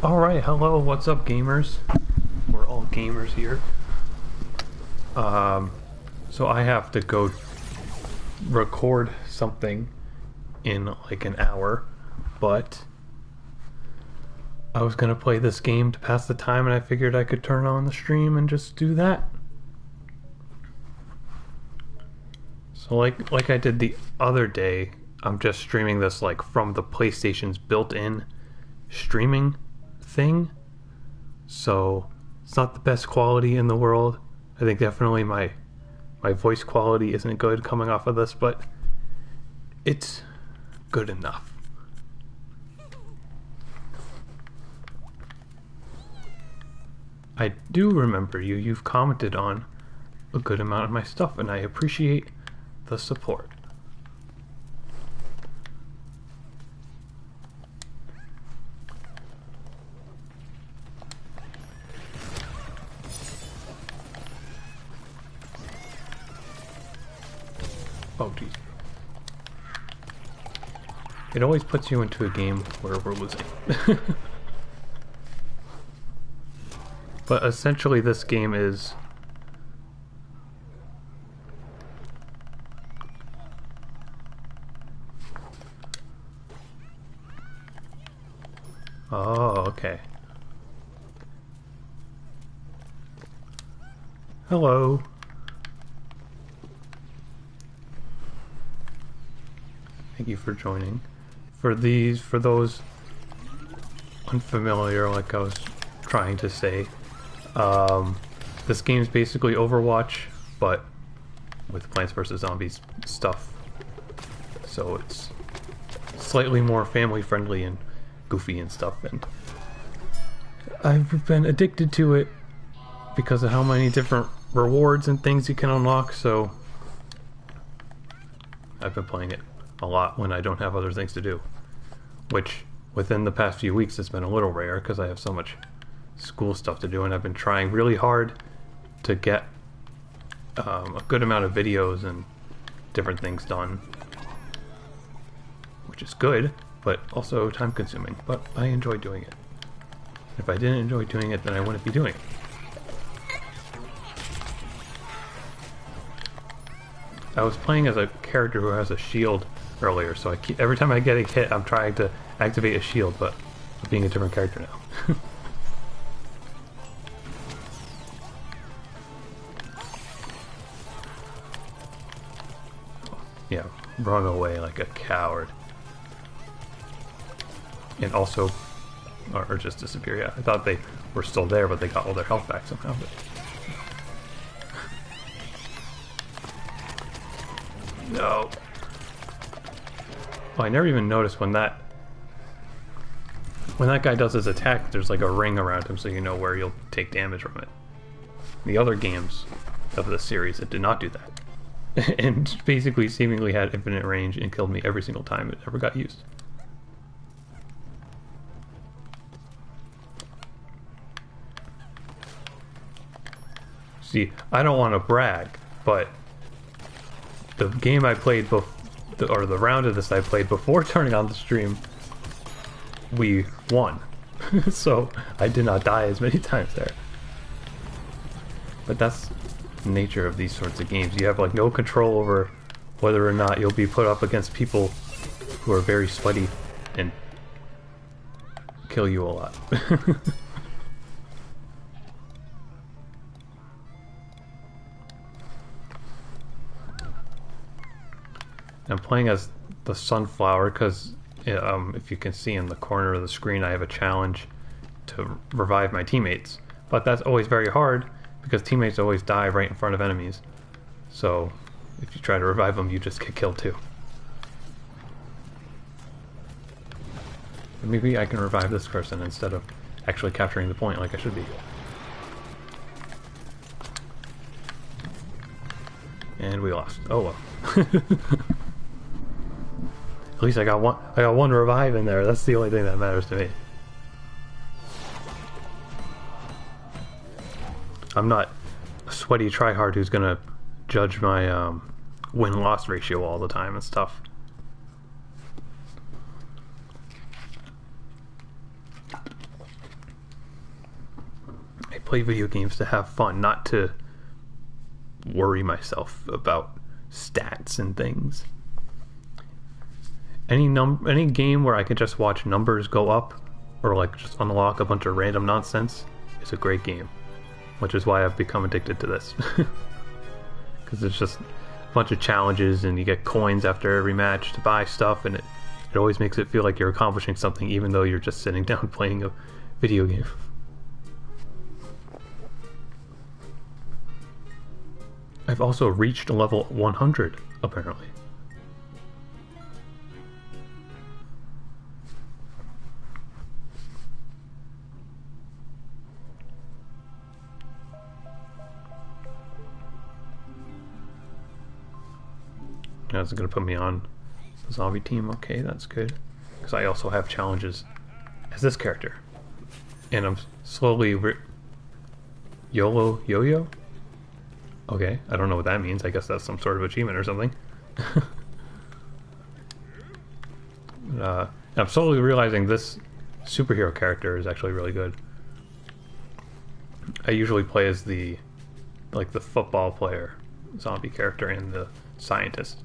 Alright, hello, what's up gamers? We're all gamers here. Um, so I have to go record something in like an hour, but I was gonna play this game to pass the time and I figured I could turn on the stream and just do that. So like I did the other day, I'm just streaming this like from the PlayStation's built-in streaming thing. So it's not the best quality in the world. I think definitely my voice quality isn't good coming off of this, but it's good enough. I do remember you. You've commented on a good amount of my stuff, and I appreciate the support. Oh, geez. It always puts you into a game where we're losing. But essentially this game is... Oh, okay. Hello. Thank you for joining. For those unfamiliar, like I was trying to say, this game's basically Overwatch, but with Plants vs. Zombies stuff. So it's slightly more family friendly and goofy and stuff, and I've been addicted to it because of how many different rewards and things you can unlock, so I've been playing it a lot when I don't have other things to do, which within the past few weeks has been a little rare because I have so much school stuff to do, and I've been trying really hard to get a good amount of videos and different things done, which is good, but also time consuming, but I enjoy doing it. If I didn't enjoy doing it, then I wouldn't be doing it. I was playing as a character who has a shield earlier, so every time I get a hit, I'm trying to activate a shield, but I'm being a different character now. Yeah, run away like a coward. And also, or just disappear, yeah. I thought they were still there, but they got all their health back somehow. But... No. Oh, I never even noticed when that guy does his attack, there's like a ring around him so you know where you'll take damage from it. The other games of the series, it did not do that. And basically seemingly had infinite range and killed me every single time it ever got used. See, I don't want to brag, but the game I played or the round of this I played before turning on the stream, we won. So I did not die as many times there. But that's the nature of these sorts of games. You have like no control over whether or not you'll be put up against people who are very sweaty and kill you a lot. I'm playing as the Sunflower because if you can see in the corner of the screen, I have a challenge to revive my teammates. But that's always very hard because teammates always die right in front of enemies. So if you try to revive them, you just get killed too. Maybe I can revive this person instead of actually capturing the point like I should be. And we lost. Oh well. At least I got one revive in there. That's the only thing that matters to me. I'm not a sweaty tryhard who's gonna judge my win-loss ratio all the time and stuff. play video games to have fun, not to worry myself about stats and things. Any game where I can just watch numbers go up or like just unlock a bunch of random nonsense is a great game, which is why I've become addicted to this. Because it's just a bunch of challenges and you get coins after every match to buy stuff, and it always makes it feel like you're accomplishing something even though you're just sitting down playing a video game. I've also reached level 100 apparently. That's going to put me on the zombie team. Okay, that's good. Because I also have challenges as this character. And I'm slowly... Yo-yo? Okay, I don't know what that means. I guess that's some sort of achievement or something. I'm slowly realizing this superhero character is actually really good. I usually play as the football player zombie character and the scientist.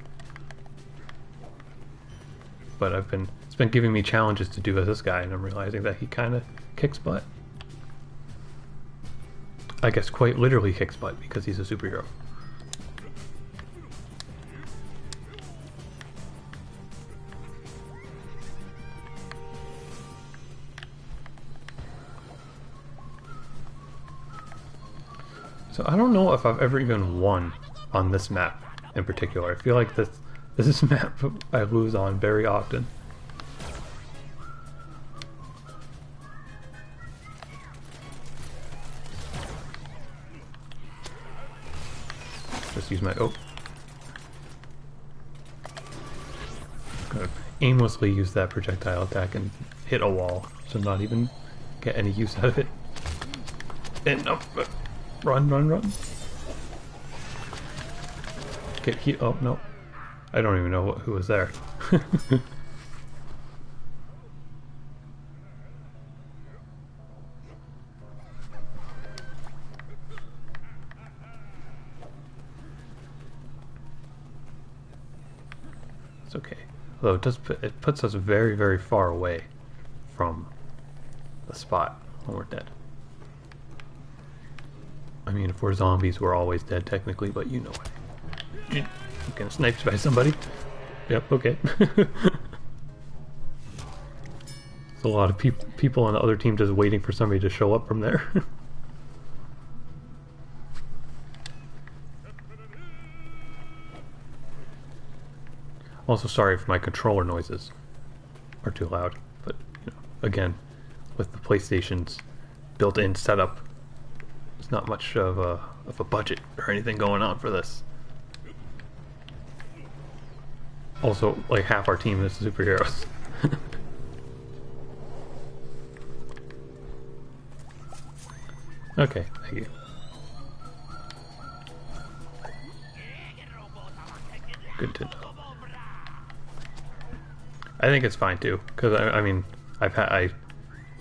But it's been giving me challenges to do as this guy, and I'm realizing that he kind of kicks butt. I guess quite literally kicks butt because he's a superhero. So I don't know if I've ever even won on this map in particular. I feel like this is a map I lose on very often. Just use my... Oh. I'm gonna aimlessly use that projectile attack and hit a wall, so not even get any use out of it. And no, run. Get hit. Oh no. I don't even know who was there. It's okay. Although it puts us very, very far away from the spot when we're dead. I mean, if we're zombies, we're always dead technically, but you know what. I'm getting sniped by somebody. Yep, okay. There's a lot of people on the other team just waiting for somebody to show up from there. Also, sorry if my controller noises are too loud, but you know, again, with the PlayStation's built-in setup, there's not much of a budget or anything going on for this. Also, like half our team is superheroes. Okay, thank you. Good to know. I think it's fine too, because I mean,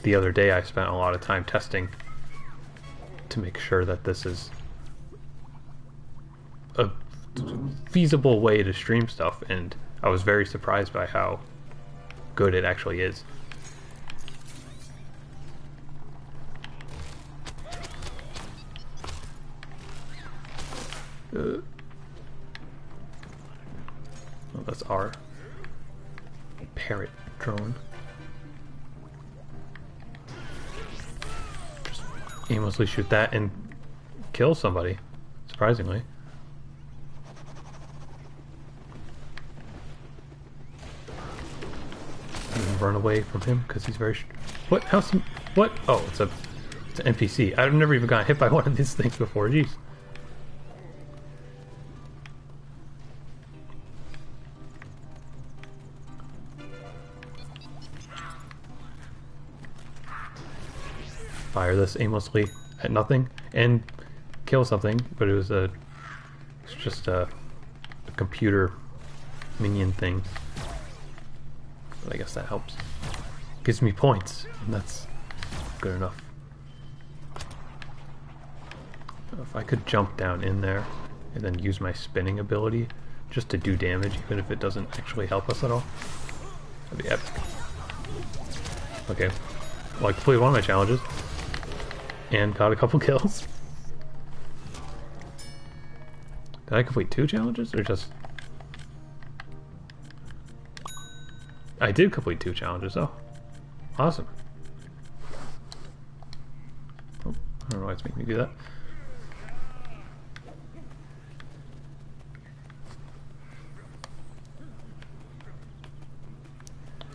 the other day I spent a lot of time testing to make sure that this is a feasible way to stream stuff, and I was very surprised by how good it actually is. Oh, that's our parrot drone. Just aimlessly shoot that and kill somebody, surprisingly. And run away from him because he's very... What? How's... What? Oh, it's an NPC. I've never even gotten hit by one of these things before, jeez. Fire this aimlessly at nothing and kill something, but it's just a computer minion thing. But I guess that helps. Gives me points, and that's good enough. If I could jump down in there and then use my spinning ability just to do damage, even if it doesn't actually help us at all, that'd be epic. Okay, well, I completed one of my challenges and got a couple kills. Did I complete 2 challenges or just... I did complete 2 challenges, though. Awesome. Oh, I don't know why it's making me do that.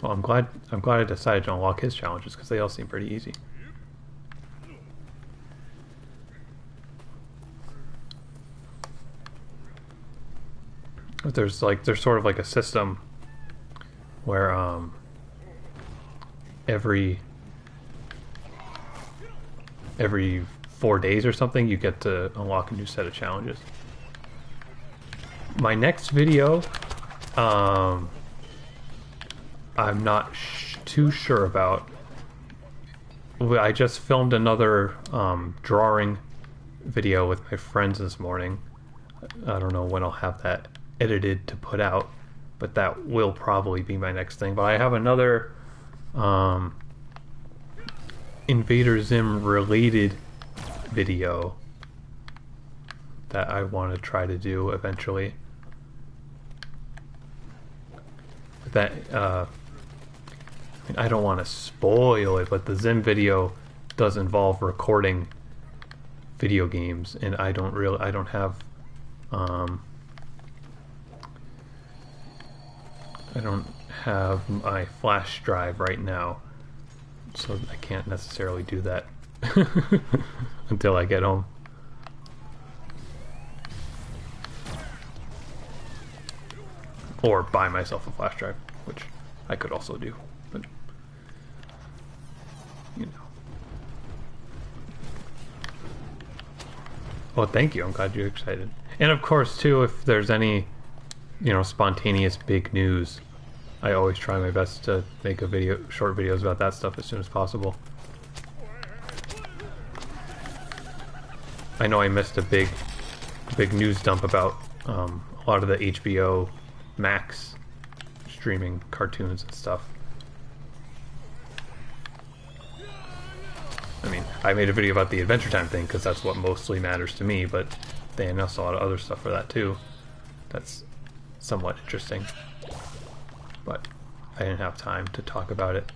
Well, I'm glad I decided to unlock his challenges because they all seem pretty easy. But there's sort of like a system where every 4 days or something you get to unlock a new set of challenges. My next video, I'm not too sure about. I just filmed another drawing video with my friends this morning. I don't know when I'll have that edited to put out, but that will probably be my next thing. But I have another Invader Zim related video that I want to try to do eventually. That I don't want to spoil it, but the Zim video does involve recording video games, and I don't have I don't have my flash drive right now, so I can't necessarily do that until I get home. Or buy myself a flash drive, which I could also do, but you know. Well, thank you. I'm glad you're excited. And of course, too, if there's any, spontaneous big news, I always try my best to make short videos about that stuff as soon as possible. I know I missed a big news dump about a lot of the HBO Max streaming cartoons and stuff. I mean, I made a video about the Adventure Time thing because that's what mostly matters to me, but they announced a lot of other stuff for that too. That's somewhat interesting. But I didn't have time to talk about it,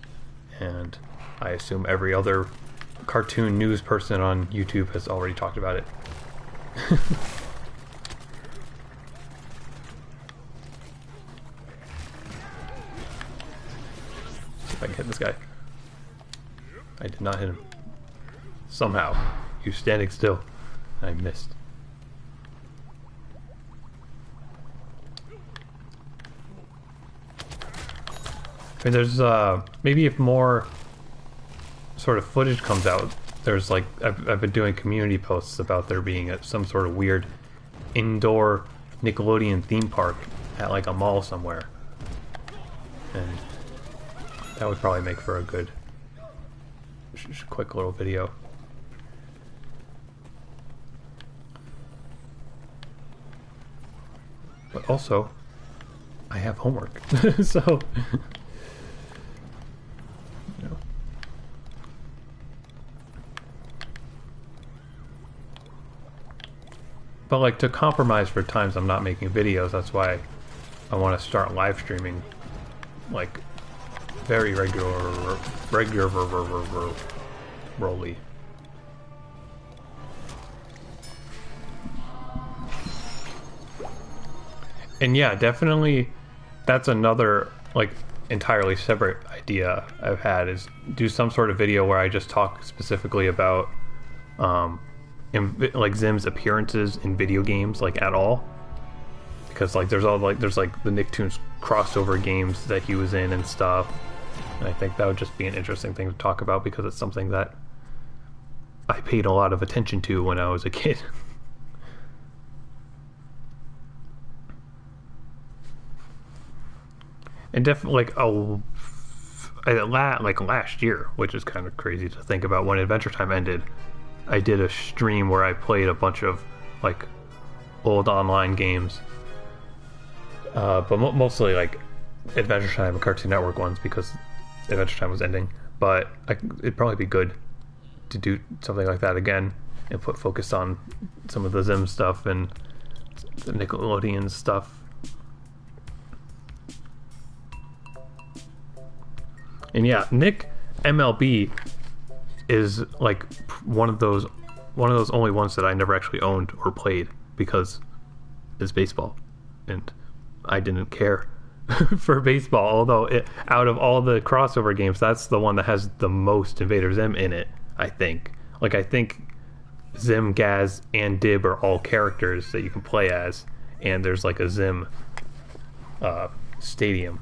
and I assume every other cartoon news person on YouTube has already talked about it. See if I can hit this guy. I did not hit him. Somehow. He was standing still. I missed. I mean, there's maybe if more sort of footage comes out, there's like I've been doing community posts about there being some sort of weird indoor Nickelodeon theme park at like a mall somewhere, and that would probably make for a good quick little video. But also, I have homework, so. But like to compromise for times I'm not making videos, that's why I want to start live streaming like very regularly. And yeah, definitely that's another like entirely separate idea I've had, is do some sort of video where I just talk specifically about like Zim's appearances in video games, like at all, because like there's like the Nicktoons crossover games that he was in and stuff, and I think that would just be an interesting thing to talk about because it's something that I paid a lot of attention to when I was a kid. And definitely like last year, which is kind of crazy to think about, when Adventure Time ended, I did a stream where I played a bunch of like old online games, but mostly like Adventure Time and Cartoon Network ones because Adventure Time was ending. But it'd probably be good to do something like that again and put focus on some of the Zim stuff and the Nickelodeon stuff. And yeah, Nick MLB is like one of those only ones that I never actually owned or played because it's baseball, and I didn't care for baseball. Although out of all the crossover games, that's the one that has the most Invader Zim in it. I think. Like I think Zim, Gaz, and Dib are all characters that you can play as, and there's like a Zim stadium.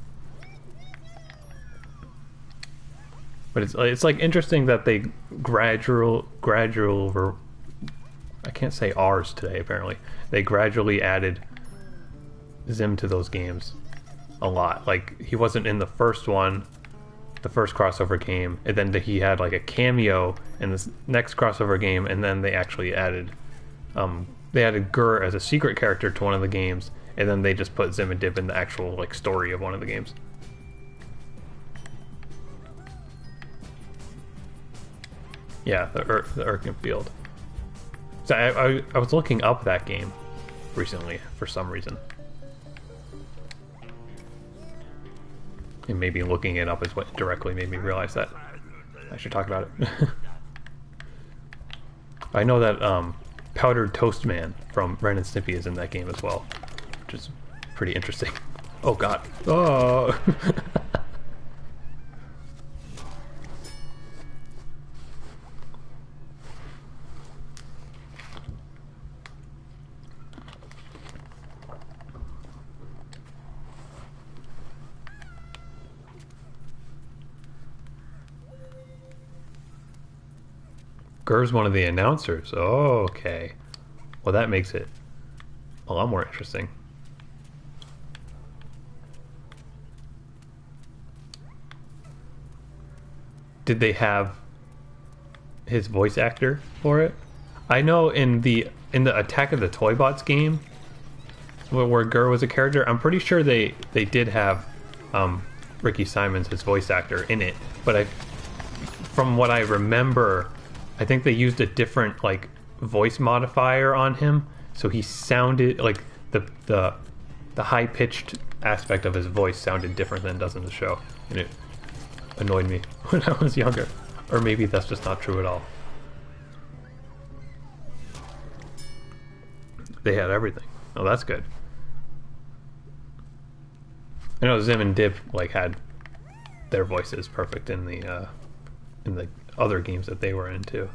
But it's like interesting that they gradual over. I can't say R's today. Apparently, they gradually added Zim to those games a lot. Like he wasn't in the first one, the first crossover game, and then he had like a cameo in this next crossover game, and then they actually added Gur as a secret character to one of the games, and then they just put Zim and Dib in the actual like story of one of the games. Yeah, the Erkin Field. So I was looking up that game recently for some reason. And maybe looking it up is what directly made me realize that I should talk about it. I know that Powdered Toast Man from Ren and Snippy is in that game as well, which is pretty interesting. Oh god. Oh! Gur's one of the announcers. Oh, okay. Well, that makes it a lot more interesting. Did they have his voice actor for it? I know in the Attack of the Toybots game, where Gur was a character, I'm pretty sure they did have Ricky Simons, his voice actor, in it. But from what I remember, I think they used a different like voice modifier on him, so he sounded like the high-pitched aspect of his voice sounded different than it does in the show, and it annoyed me when I was younger. Or maybe that's just not true at all. They had everything. Oh, that's good. I know Zim and Dib like had their voices perfect in the other games that they were into.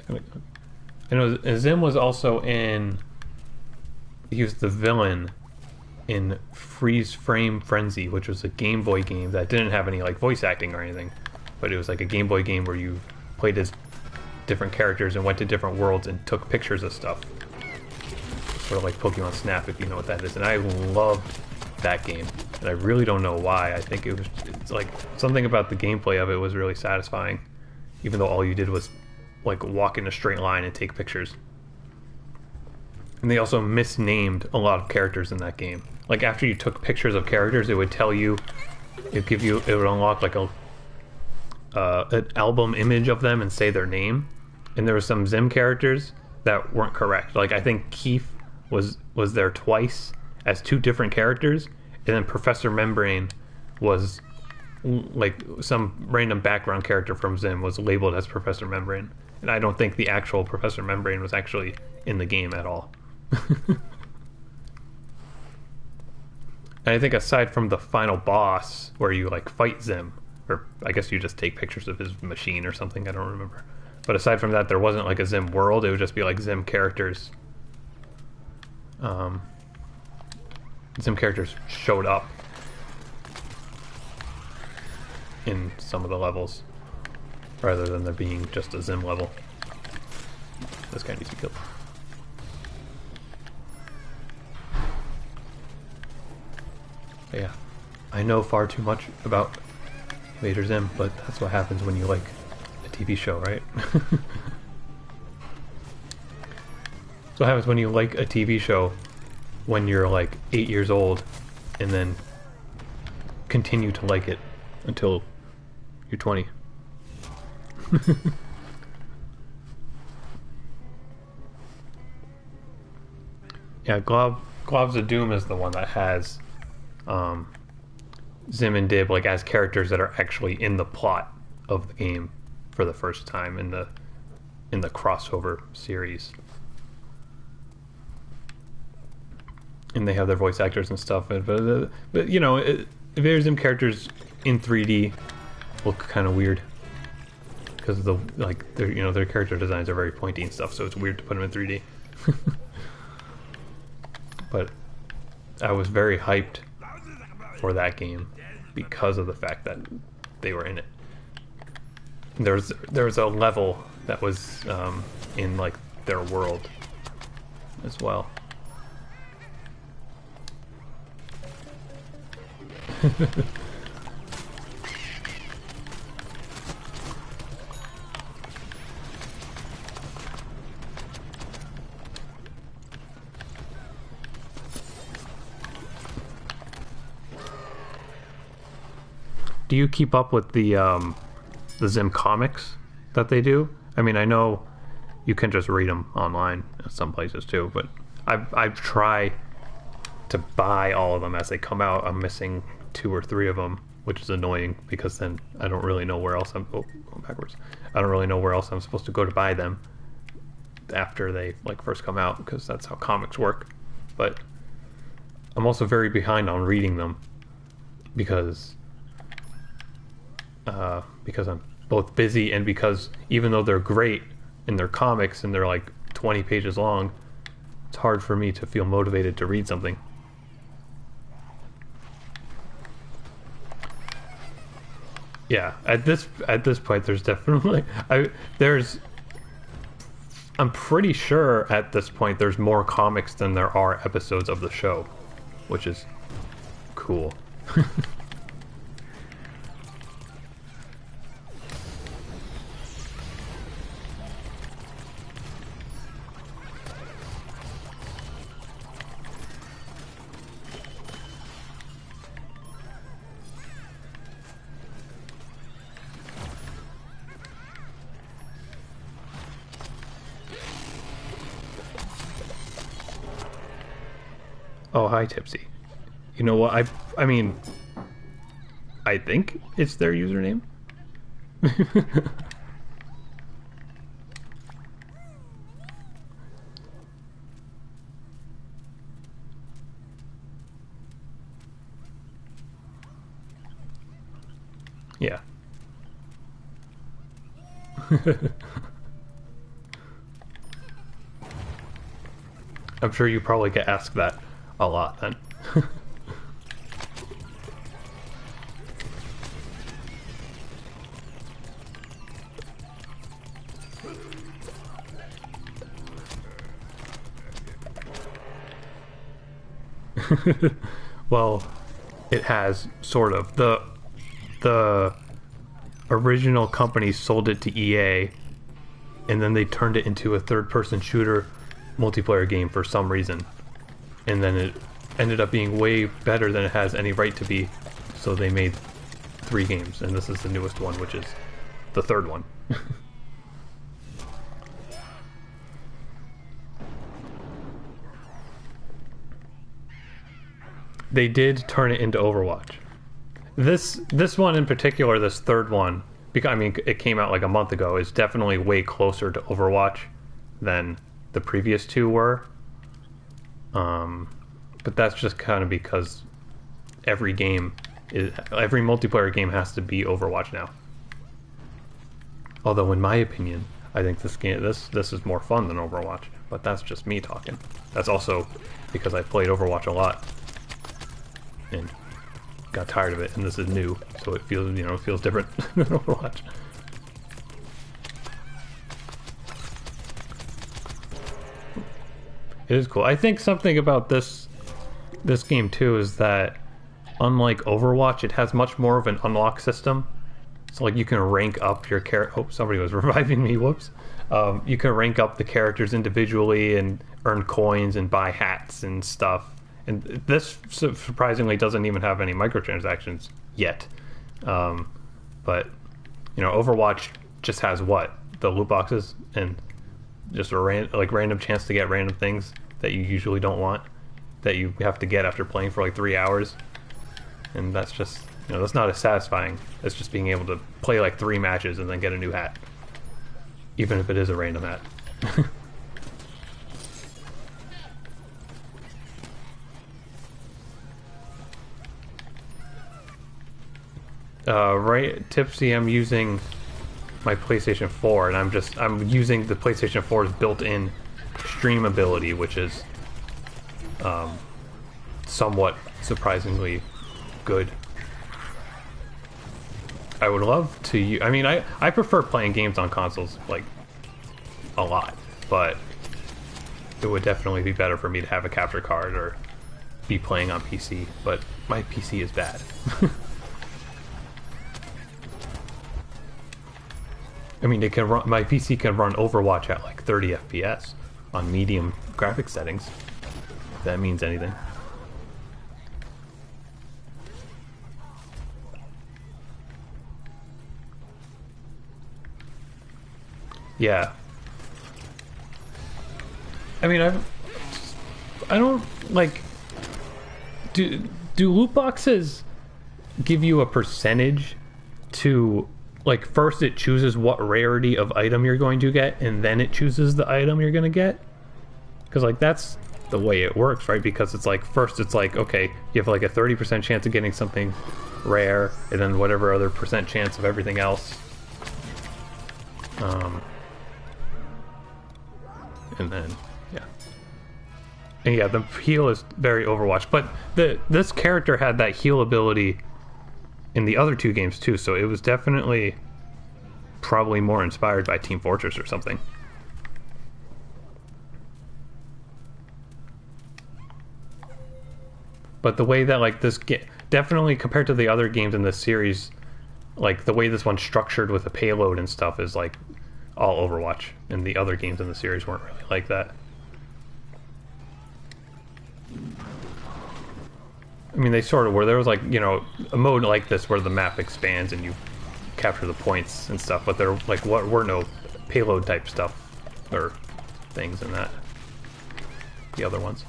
I know Zim was also in. He was the villain in Freeze Frame Frenzy, which was a Game Boy game that didn't have any like voice acting or anything, but it was like a Game Boy game where you played as different characters and went to different worlds and took pictures of stuff. Sort of like Pokemon Snap, if you know what that is. And I loved that game, and I really don't know why. I think it's like something about the gameplay of it was really satisfying, even though all you did was like walk in a straight line and take pictures. And they also misnamed a lot of characters in that game. Like after you took pictures of characters, it would tell you, it would unlock like an album image of them and say their name. And there were some Zim characters that weren't correct. Like I think Keith was there twice as two different characters, and then Professor Membrane was like some random background character from Zim was labeled as Professor Membrane, and I don't think the actual Professor Membrane was actually in the game at all. And I think aside from the final boss where you like fight Zim, or I guess you just take pictures of his machine or something, I don't remember, but aside from that there wasn't like a Zim world. It would just be like Zim characters. Some characters showed up in some of the levels, rather than there being just a Zim level. This guy needs to be killed. But yeah, I know far too much about Vader Zim, but that's what happens when you like a TV show, right? That's what happens when you like a TV show when you're like 8 years old and then continue to like it until you're 20. Yeah, Globs of Doom is the one that has Zim and Dib like as characters that are actually in the plot of the game for the first time in the crossover series. And they have their voice actors and stuff, but you know, Vader Zim characters in 3D look kind of weird because the their character designs are very pointy and stuff, so it's weird to put them in 3D. But I was very hyped for that game because of the fact that they were in it. There was a level that was in like their world as well. Do you keep up with the Zim comics that they do? I mean, I know you can just read them online at some places too, but I've tried to buy all of them as they come out. I'm missing 2 or 3 of them, which is annoying because then I don't really know where else I'm going backwards. I don't really know where else I'm supposed to go to buy them after they like first come out, because that's how comics work. But I'm also very behind on reading them because I'm both busy and because even though they're great in their comics and they're like 20 pages long, it's hard for me to feel motivated to read something. Yeah, at this point, there's definitely I'm pretty sure at this point there's more comics than there are episodes of the show, which is cool. Oh, hi, Tipsy. You know what? I mean, I think it's their username. Yeah. I'm sure you probably get asked that a lot then. Well, it has sort of. The original company sold it to EA, and then they turned it into a third-person shooter multiplayer game for some reason. And then it ended up being way better than it has any right to be, so they made 3 games, and this is the newest one, which is the 3rd one. They did turn it into Overwatch. This one in particular, this 3rd one, because I mean it came out like a month ago, is definitely way closer to Overwatch than the previous 2 were. But that's just kind of because every multiplayer game has to be Overwatch now. Although in my opinion, I think this is more fun than Overwatch, but that's just me talking. That's also because I played Overwatch a lot and got tired of it, and this is new, so it feels different than Overwatch. It is cool. I think something about this game too is that unlike Overwatch, it has much more of an unlock system, So like you can rank up your character. Oh, somebody was reviving me. Whoops. You can rank up the characters individually and earn coins and buy hats and stuff. And this surprisingly doesn't even have any microtransactions yet. But you know, Overwatch just has what? The loot boxes and just a random chance to get random things that you usually don't want, that you have to get after playing for like 3 hours. And that's just, you know, that's not as satisfying as just being able to play like 3 matches and then get a new hat. Even if it is a random hat. Right, Tipsy, I'm using my PlayStation 4, and I'm using the PlayStation 4's built-in stream ability, which is somewhat surprisingly good. I would love to. I mean, I prefer playing games on consoles like a lot, but it would definitely be better for me to have a capture card or be playing on PC. But my PC is bad. I mean, it can run. My PC can run Overwatch at like 30 FPS on medium graphic settings. If that means anything. Yeah. I mean, I don't like. Do loot boxes give you a percentage to? Like, first it chooses what rarity of item you're going to get, and then it chooses the item you're going to get? Because, like, that's the way it works, right? Because it's like, first it's like, okay, you have like a 30% chance of getting something rare, and then whatever other percent chance of everything else. And then, yeah. And yeah, the heal is very Overwatch, but this character had that heal ability in the other 2 games too, so it was definitely probably more inspired by Team Fortress or something. But the way that like this definitely compared to the other games in this series, like the way this one's structured with the payload and stuff is like all Overwatch, and the other games in the series weren't really like that. I mean, they sort of were. There was like, you know, a mode like this where the map expands and you capture the points and stuff, but there like what were no payload type stuff or things in that. The other ones.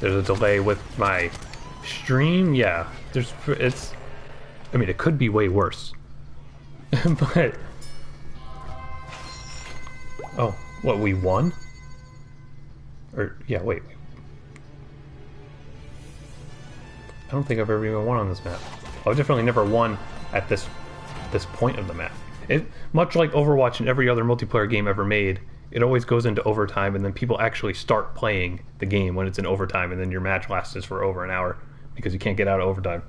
There's a delay with my stream. Yeah, it's. I mean, it could be way worse, but. Oh, what, we won? Or, yeah, wait. I don't think I've ever even won on this map. I've definitely never won at this point of the map. Much like Overwatch and every other multiplayer game ever made, it always goes into overtime, and then people actually start playing the game when it's in overtime, and then your match lasts for over an hour, because you can't get out of overtime.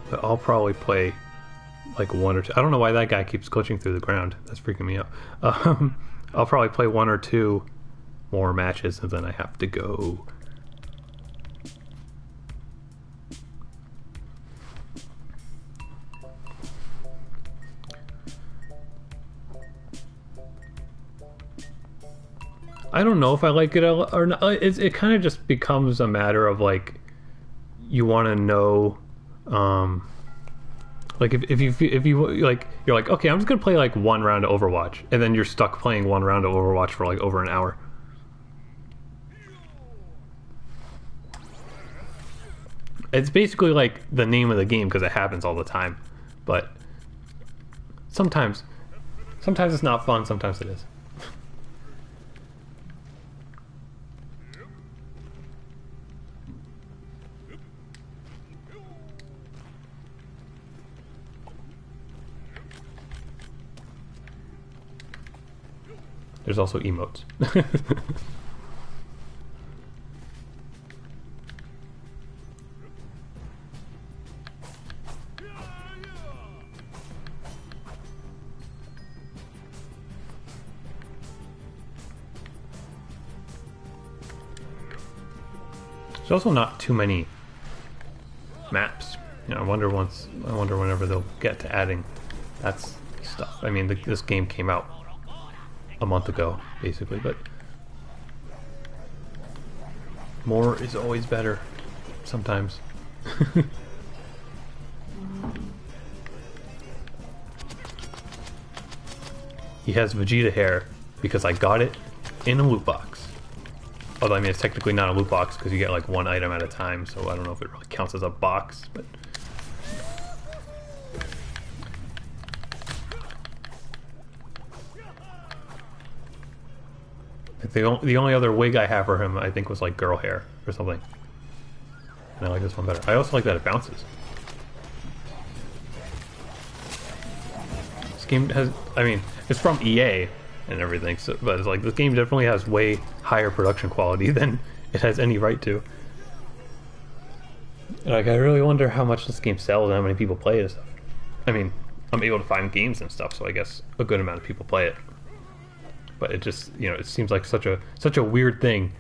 But I'll probably play like 1 or 2. I don't know why that guy keeps glitching through the ground. That's freaking me out. I'll probably play 1 or 2 more matches, and then I have to go. I don't know if I like it or not. It kind of just becomes a matter of like, you want to know. Like if you like, you're like, okay, I'm just gonna play like 1 round of Overwatch, and then you're stuck playing 1 round of Overwatch for like over an hour. It's basically like the name of the game because it happens all the time, but sometimes it's not fun, sometimes it is. There's also emotes. There's also not too many maps. You know, I wonder whenever they'll get to adding that stuff. I mean, this game came out a month ago, basically, but more is always better. Sometimes. He has Vegeta hair because I got it in a loot box. Although, I mean, it's technically not a loot box because you get like one item at a time, so I don't know if it really counts as a box, but... The only other wig I have for him, I think, was like girl hair or something. And I like this one better. I also like that it bounces. This game has, I mean, it's from EA and everything, so, but it's like this game definitely has way higher production quality than it has any right to. Like, I really wonder how much this game sells and how many people play it and stuff. I mean, I'm able to find games and stuff, so I guess a good amount of people play it. But it just, you know, it seems like such a weird thing.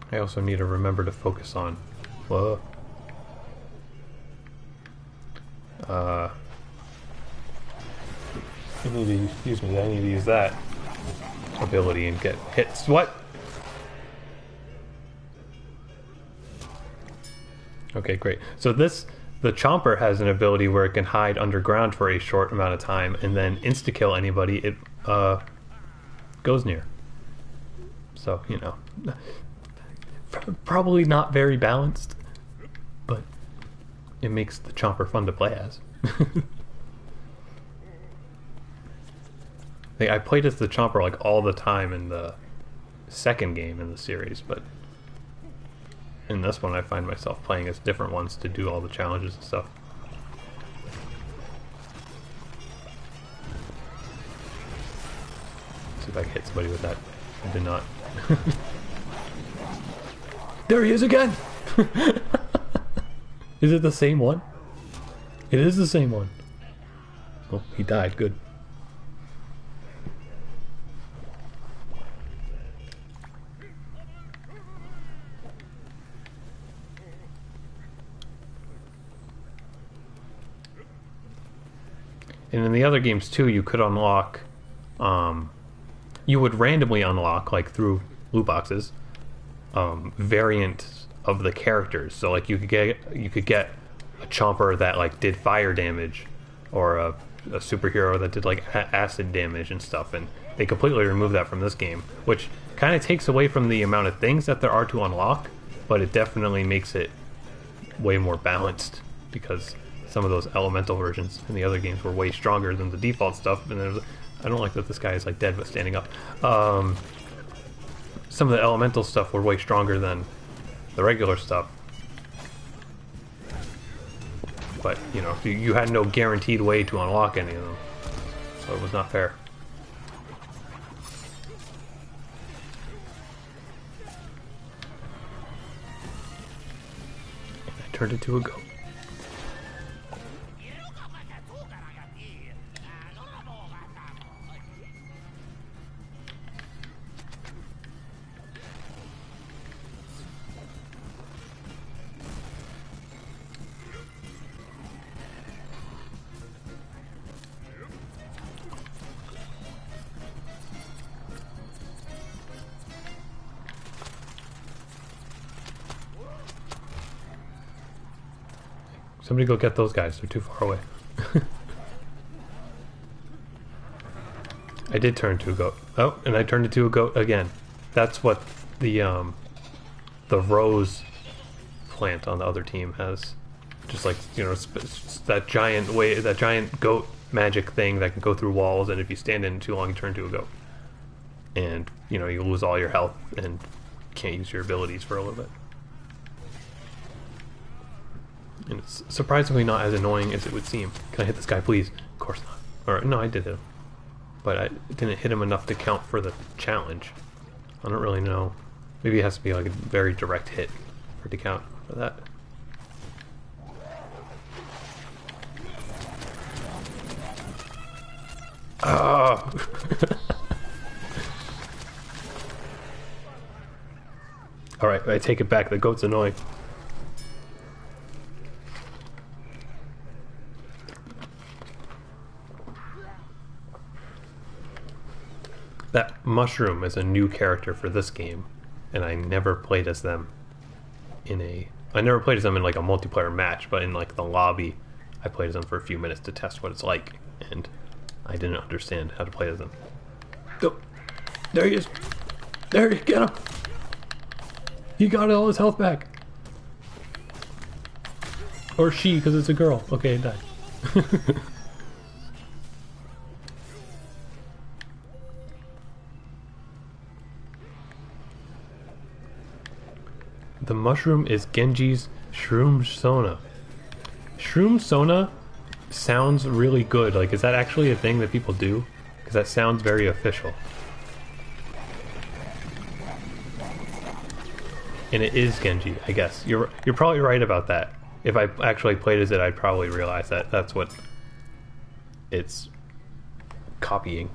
I also need to remember to focus on. Whoa. I need to, excuse me, I need to use that ability and get hits. What? Okay, great. So the Chomper has an ability where it can hide underground for a short amount of time and then insta-kill anybody it goes near. So, you know, probably not very balanced, but it makes the Chomper fun to play as. I played as the Chomper like all the time in the second game in the series, but in this one I find myself playing as different ones to do all the challenges and stuff. See if I can hit somebody with that. I did not. There he is again! Is it the same one? It is the same one. Oh, he died. Good. And in the other games too, you could unlock, you would randomly unlock, like through loot boxes, variants of the characters. So like you could get a Chomper that like did fire damage, or a superhero that did like acid damage and stuff. And they completely removed that from this game, which kind of takes away from the amount of things that there are to unlock, but it definitely makes it way more balanced because some of those elemental versions in the other games were way stronger than the default stuff. And I don't like that this guy is like dead but standing up. Some of the elemental stuff were way stronger than the regular stuff. But, you know, you had no guaranteed way to unlock any of them. So it was not fair. I turned into a goat. Somebody go get those guys, they're too far away. I did turn to a goat. Oh, and I turned into a goat again. That's what the rose plant on the other team has. Just like, you know, that giant goat magic thing that can go through walls, and if you stand in it too long, you turn into a goat. And, you know, you lose all your health and can't use your abilities for a little bit. And it's surprisingly not as annoying as it would seem. Can I hit this guy, please? Of course not. Or, no, I did hit him. But I didn't hit him enough to count for the challenge. I don't really know. Maybe it has to be like a very direct hit pretty count for that. Oh! Alright, I take it back. The goat's annoying. That mushroom is a new character for this game, and I never played as them in a... I never played as them in like a multiplayer match, but in like the lobby, I played as them for a few minutes to test what it's like, and I didn't understand how to play as them. Oh, there he is! There, get him! He got all his health back! Or she, because it's a girl. Okay, it died. The mushroom is Genji's Shroom Sona. Shroom Sona sounds really good. Like, is that actually a thing that people do? Because that sounds very official. And it is Genji, I guess. You're probably right about that. If I actually played as it, I'd probably realize that that's what it's copying.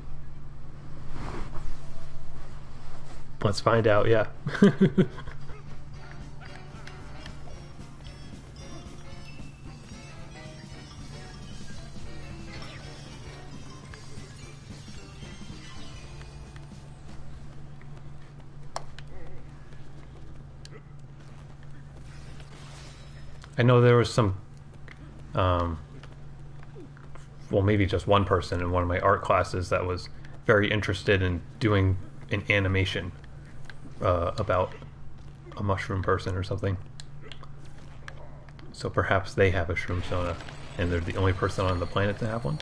Let's find out, yeah. I know there was some, well, maybe just one person in one of my art classes that was very interested in doing an animation about a mushroom person or something. So perhaps they have a Shroom Sona, and they're the only person on the planet to have one.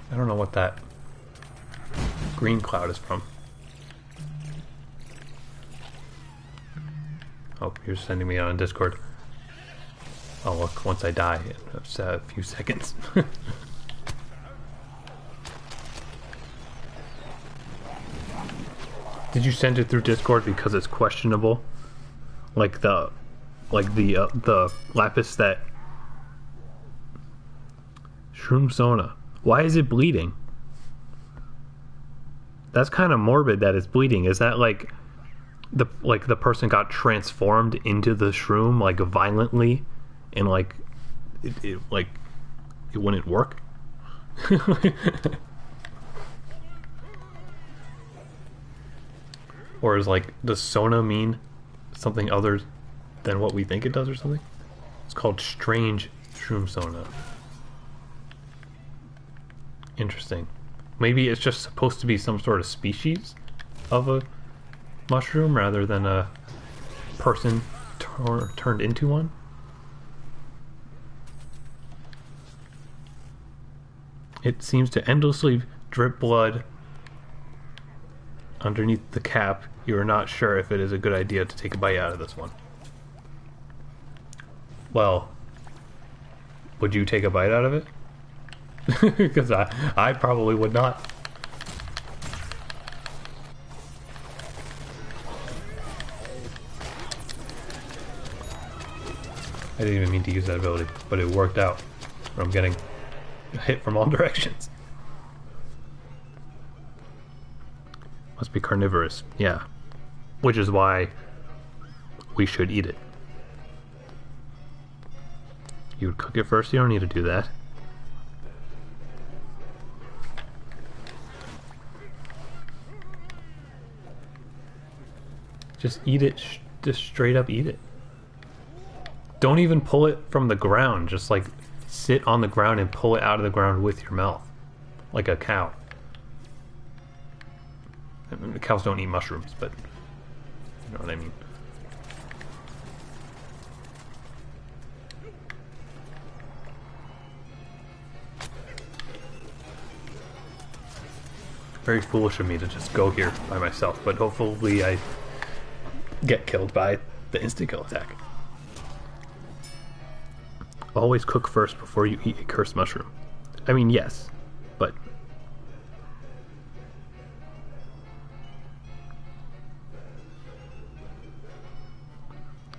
I don't know what that green cloud is from. Oh, you're sending me on Discord. I'll look once I die in a few seconds. Did you send it through Discord because it's questionable? Like the lapis that Shroom Sona. Why is it bleeding? That's kind of morbid that it's bleeding. Is that like the person got transformed into the shroom like violently, and like it wouldn't work? Or is like, does Sona mean something other than what we think it does or something? It's called Strange Shroom Sona. Interesting. Maybe it's just supposed to be some sort of species of a mushroom rather than a person turned into one. It seems to endlessly drip blood underneath the cap. You are not sure if it is a good idea to take a bite out of this one. Well, would you take a bite out of it? Because I probably would not. I didn't even mean to use that ability, but it worked out. I'm getting hit from all directions. Must be carnivorous, yeah. Which is why we should eat it. You would cook it first? You don't need to do that. Just eat it, just straight up eat it. Don't even pull it from the ground, just like sit on the ground and pull it out of the ground with your mouth. Like a cow. I mean, cows don't eat mushrooms, but you know what I mean. Very foolish of me to just go here by myself, but hopefully I get killed by the insta-kill attack. always cook first before you eat a cursed mushroom. I mean, yes, but...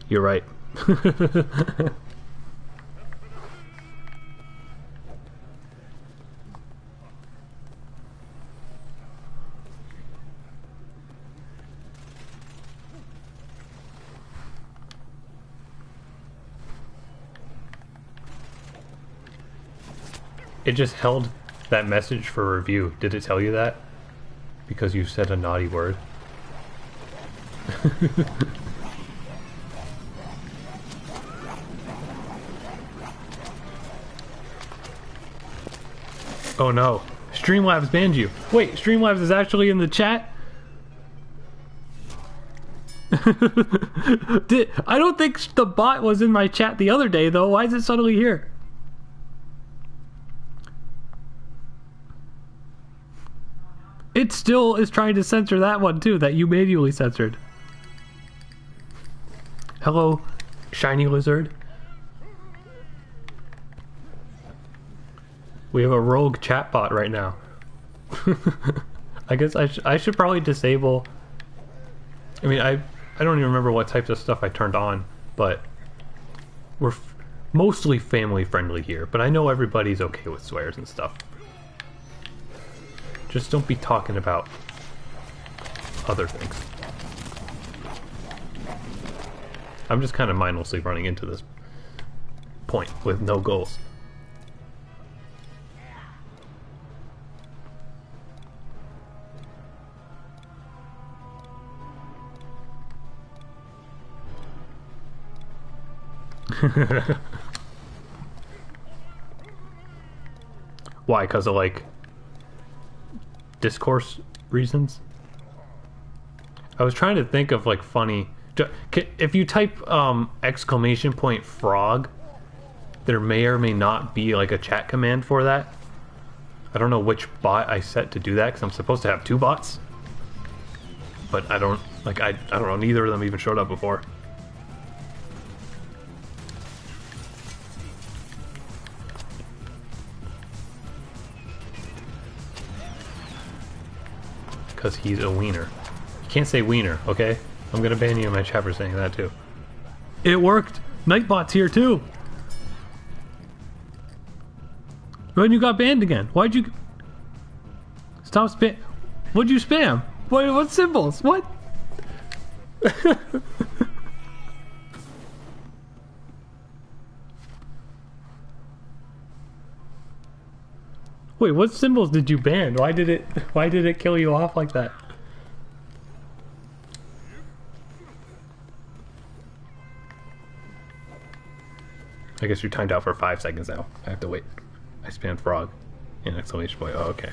You're right. It just held that message for review. Did it tell you that? Because you said a naughty word? Oh no. Streamlabs banned you. Wait, Streamlabs is actually in the chat? I don't think the bot was in my chat the other day though. Why is it suddenly here? It still is trying to censor that one too, that you manually censored. Hello, shiny lizard. We have a rogue chatbot right now. I guess I should probably disable... I mean, I don't even remember what types of stuff I turned on, but we're mostly family friendly here, but I know everybody's okay with swears and stuff. Just don't be talking about other things. I'm just kind of mindlessly running into this point with no goals. Why? Because of like discourse reasons? I was trying to think of like funny... If you type exclamation point frog, there may or may not be like a chat command for that. I don't know which bot I set to do that because I'm supposed to have two bots. But I don't know, neither of them even showed up before. Because he's a wiener. You can't say wiener, okay? I'm gonna ban you in my chat for saying that too. It worked! Nightbot's here too! When you got banned again? Why'd you... Stop spam... What'd you spam? What symbols? What? Wait, what symbols did you ban? Why did it kill you off like that? I guess you're timed out for 5 seconds now. I have to wait. I spammed frog. And exclamation point. Oh, okay.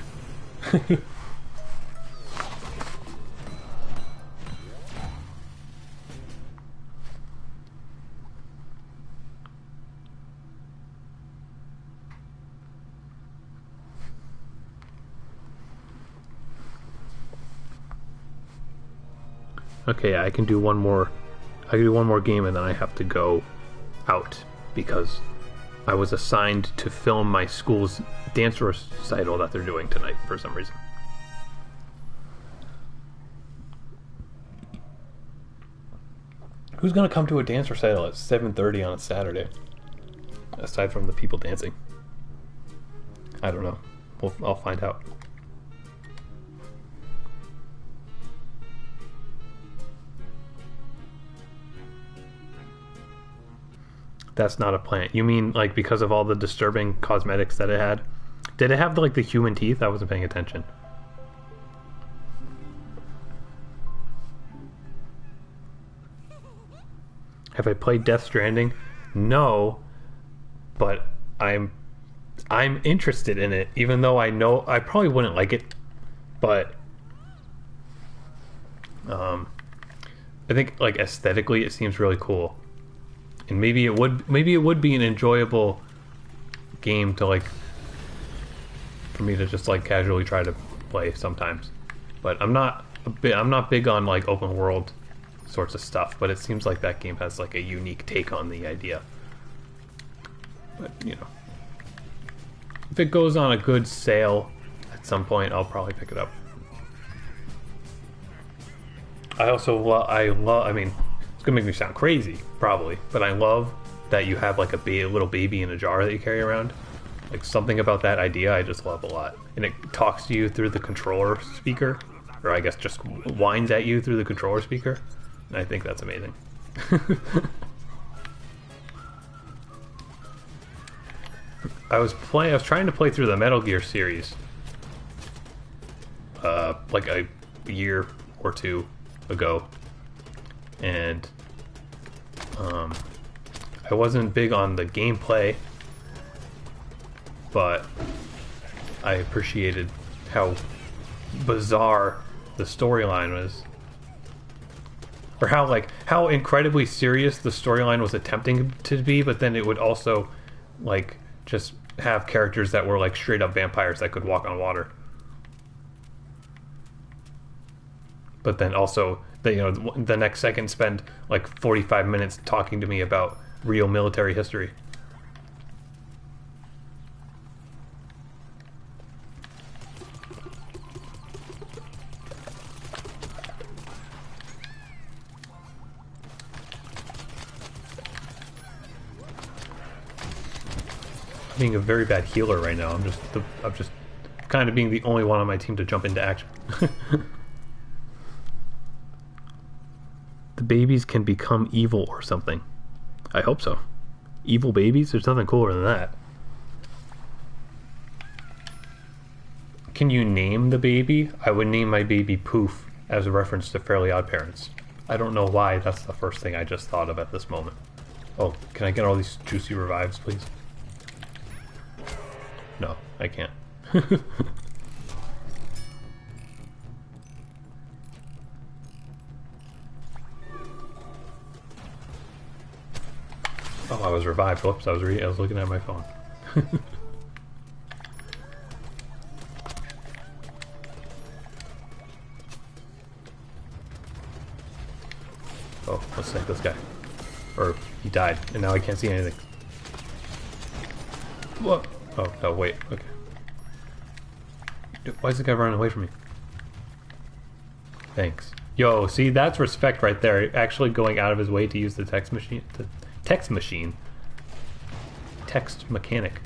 Okay, I can do one more. I can do one more game and then I have to go out because I was assigned to film my school's dance recital that they're doing tonight for some reason. Who's gonna come to a dance recital at 7:30 on a Saturday? Aside from the people dancing. I don't know. I'll find out. That's not a plant. You mean like because of all the disturbing cosmetics that it had? Did it have like the human teeth? I wasn't paying attention. Have I played Death Stranding? No, but I'm interested in it, even though I know I probably wouldn't like it. But I think like aesthetically, it seems really cool. And maybe it would be an enjoyable game to like for me to just like casually try to play sometimes. But I'm not big on like open world sorts of stuff, but it seems like that game has like a unique take on the idea. But, you know, if it goes on a good sale at some point, I'll probably pick it up. I also I mean, it's gonna make me sound crazy, probably, but I love that you have like a little baby in a jar that you carry around. Like, something about that idea I just love a lot. And it talks to you through the controller speaker, or I guess just whines at you through the controller speaker. And I think that's amazing. I was trying to play through the Metal Gear series, like a year or two ago, and I wasn't big on the gameplay, but I appreciated how bizarre the storyline was, or how incredibly serious the storyline was attempting to be, but then it would also like just have characters that were like straight up vampires that could walk on water. But then also, the next second spend like 45 minutes talking to me about real military history. I'm being a very bad healer right now. I'm just kind of being the only one on my team to jump into action. The babies can become evil or something. I hope so. Evil babies? There's nothing cooler than that. Can you name the baby? I would name my baby Poof as a reference to Fairly Odd Parents. I don't know why that's the first thing I just thought of at this moment. Oh, can I get all these juicy revives, please? No, I can't. Oh, I was revived. Whoops, I was looking at my phone. Oh, let's take this guy. Or he died, and now I can't see anything. What? Oh, no, wait. Okay. Why is the guy running away from me? Thanks. Yo, see, that's respect right there. Actually going out of his way to use the text machine. Text mechanic.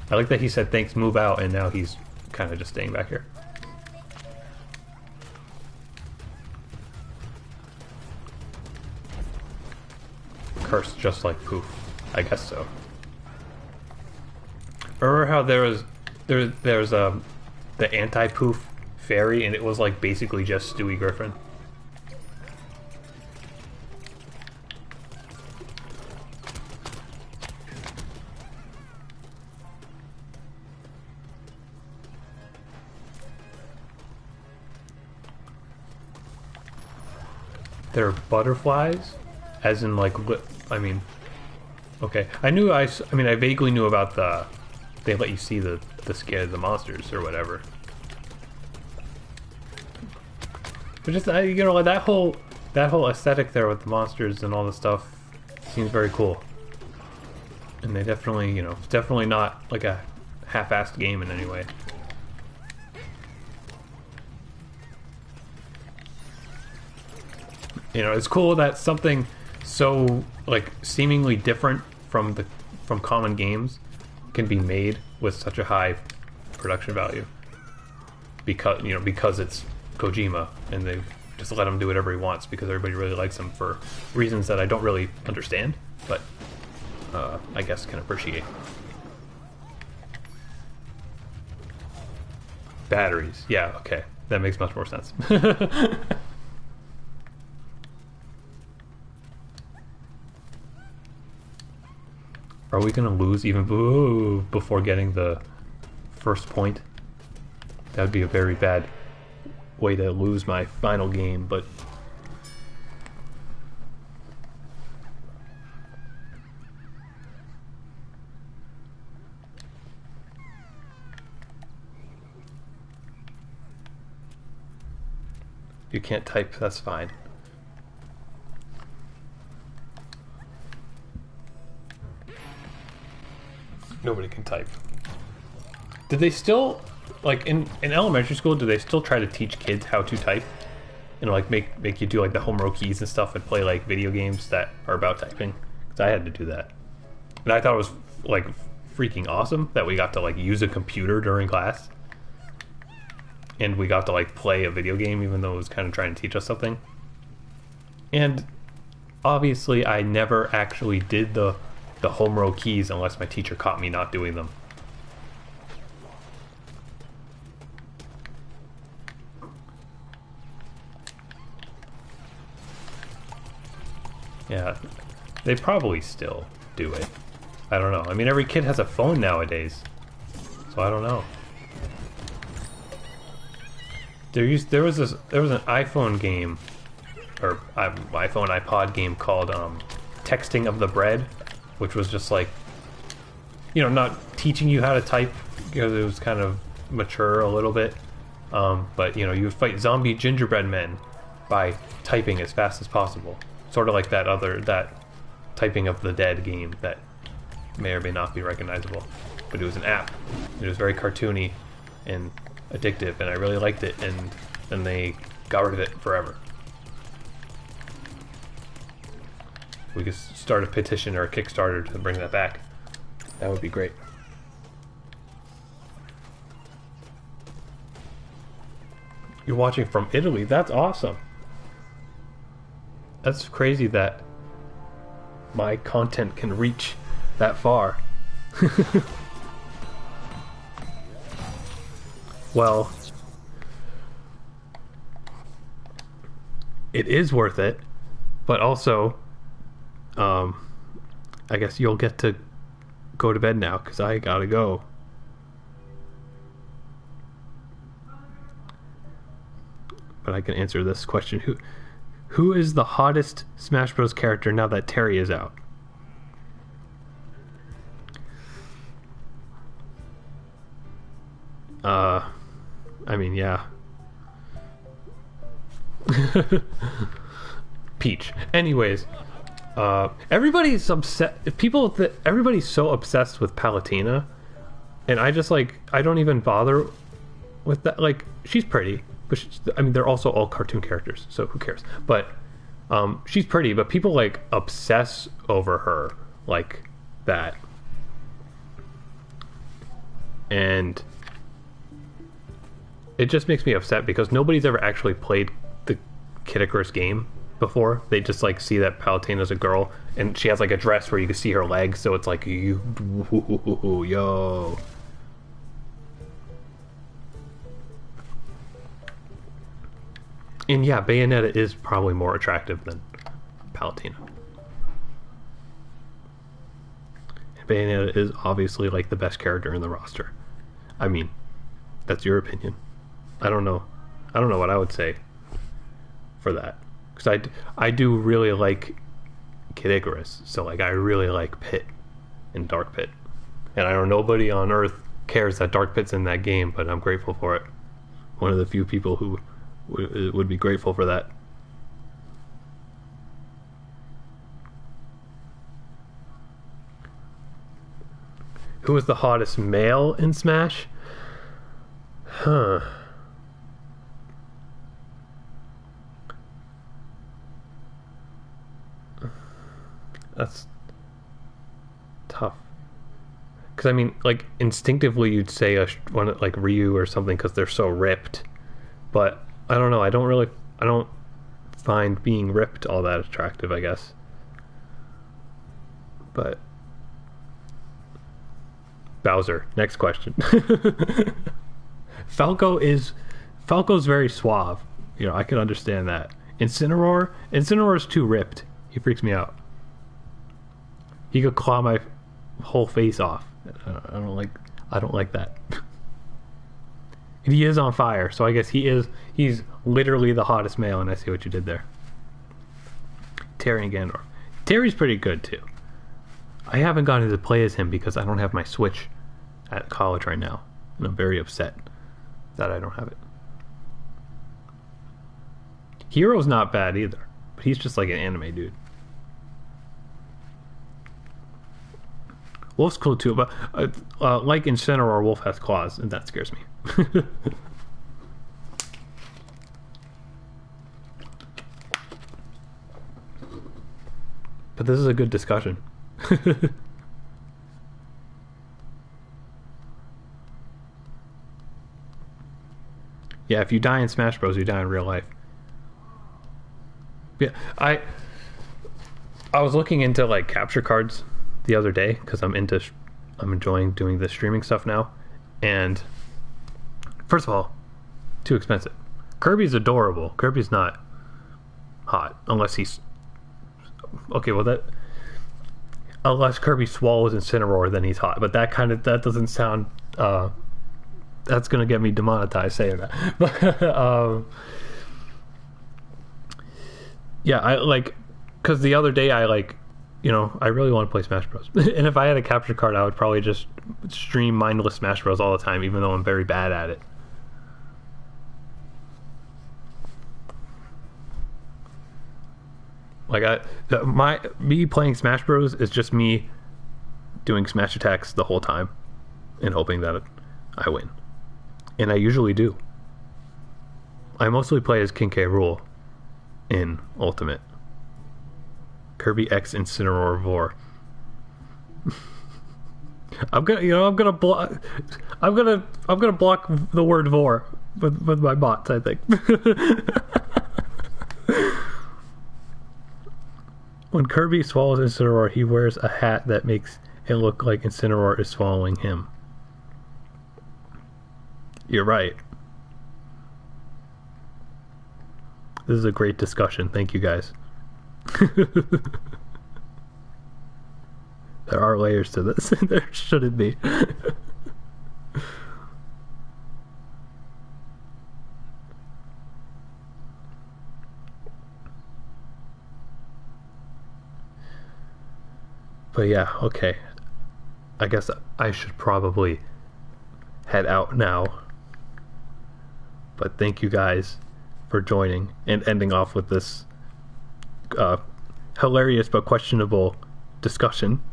I like that he said thanks, move out, and now he's kind of just staying back here. Cursed just like Poof. I guess so. Remember how there's the anti-Poof fairy, and it was like basically just Stewie Griffin? They're butterflies? As in, like, I mean... Okay. I vaguely knew about they let you see the scare of the monsters or whatever. But just, that whole aesthetic there with the monsters and all the stuff seems very cool. And they definitely, it's definitely not like a half-assed game in any way. It's cool that something so, like, seemingly different from common games can be made with such a high production value. Because it's Kojima, and they've just let him do whatever he wants because everybody really likes him for reasons that I don't really understand, but I guess can appreciate. Batteries. Yeah, okay. That makes much more sense. Are we gonna lose even before getting the first point? That would be a very bad way to lose my final game, but... You can't type, that's fine. Nobody can type. Did they still, like, in elementary school, do they still try to teach kids how to type? And, like, make you do, like, the home row keys and stuff and play, like, video games that are about typing? Because I had to do that. And I thought it was, like, freaking awesome that we got to, like, use a computer during class. And we got to, like, play a video game even though it was kind of trying to teach us something. And obviously I never actually did the home row keys unless my teacher caught me not doing them. Yeah, they probably still do it. I don't know. I mean, every kid has a phone nowadays, so I don't know. There was an iPhone game, or iPhone iPod game called Texting of the Bread, which was just like, you know, not teaching you how to type because it was kind of mature a little bit, but you know, you would fight zombie gingerbread men by typing as fast as possible, sort of like that Typing of the Dead game that may or may not be recognizable, but it was an app. It was very cartoony and addictive, and I really liked it, and then they got rid of it forever. We could start a petition or a Kickstarter to bring that back. That would be great. You're watching from Italy? That's awesome. That's crazy that my content can reach that far. Well, it is worth it, but also, I guess you'll get to go to bed now, because I gotta go. But I can answer this question. Who is the hottest Smash Bros. Character now that Terry is out? I mean, yeah. Peach. Anyways, everybody's upset. Everybody's so obsessed with Palutena, and I just, like, I don't even bother with that. Like, she's pretty, but I mean, they're also all cartoon characters, so who cares? But she's pretty, but people, like, obsess over her like that, and it just makes me upset because nobody's ever actually played the Kid Icarus game before. They just, like, see that Palutena's a girl and she has, like, a dress where you can see her legs, so it's like, yo. And yeah, Bayonetta is probably more attractive than Palutena. Bayonetta is obviously, like, the best character in the roster. I mean, that's your opinion. I don't know what I would say for that, because I do really like Kid Icarus, so, like, I really like Pit and Dark Pit, and I know nobody on Earth cares that Dark Pit's in that game, but I'm grateful for it. One of the few people who would be grateful for that. Who is the hottest male in Smash? Huh. That's tough. Because, I mean, like, instinctively you'd say one like Ryu or something because they're so ripped. But I don't know. I don't find being ripped all that attractive, I guess. But Bowser, next question. Falco's very suave. You know, I can understand that. Incineroar's too ripped. He freaks me out. He could claw my whole face off. I don't like that. And he is on fire, so I guess he's literally the hottest male, and I see what you did there. Terry and Ganondorf. Terry's pretty good too. I haven't gotten to play as him because I don't have my Switch at college right now, and I'm very upset that I don't have it. Hero's not bad either, but he's just like an anime dude. Wolf's cool too, but like Incineroar, Wolf has claws, and that scares me. But this is a good discussion. Yeah, if you die in Smash Bros, you die in real life. Yeah, I was looking into like capture cards the other day because I'm enjoying doing the streaming stuff now. And first of all, too expensive. Kirby's adorable. Kirby's not hot unless he's okay. Well, that unless Kirby swallows Incineroar, then he's hot. But that doesn't sound. That's gonna get me demonetized saying that. But yeah, I like because the other day I like, I really want to play Smash Bros. And if I had a capture card, I would probably just stream mindless Smash Bros all the time, even though I'm very bad at it. Like me playing Smash Bros is just me doing smash attacks the whole time and hoping that I win. And I usually do. I mostly play as King K. Rool in Ultimate. Kirby X Incineroar Vor. I'm gonna block the word Vor with my bots, I think. When Kirby swallows Incineroar, he wears a hat that makes it look like Incineroar is swallowing him. You're right. This is a great discussion. Thank you, guys. There are layers to this. There shouldn't be. But yeah, okay. I guess I should probably head out now. But thank you guys for joining and ending off with this hilarious but questionable discussion.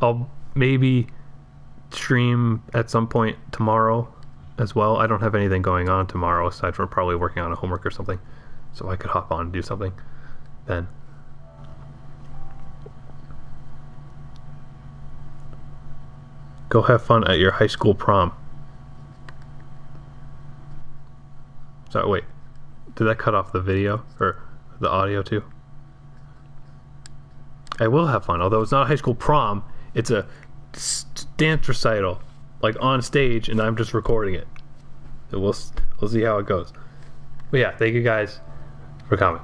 I'll maybe stream at some point tomorrow as well. I don't have anything going on tomorrow aside from probably working on a homework or something, so I could hop on and do something then. Go have fun at your high school prom. So wait, did that cut off the video or the audio too? I will have fun, although it's not a high school prom. It's a dance recital, like on stage, and I'm just recording it. So we'll see how it goes. But yeah, thank you guys for coming.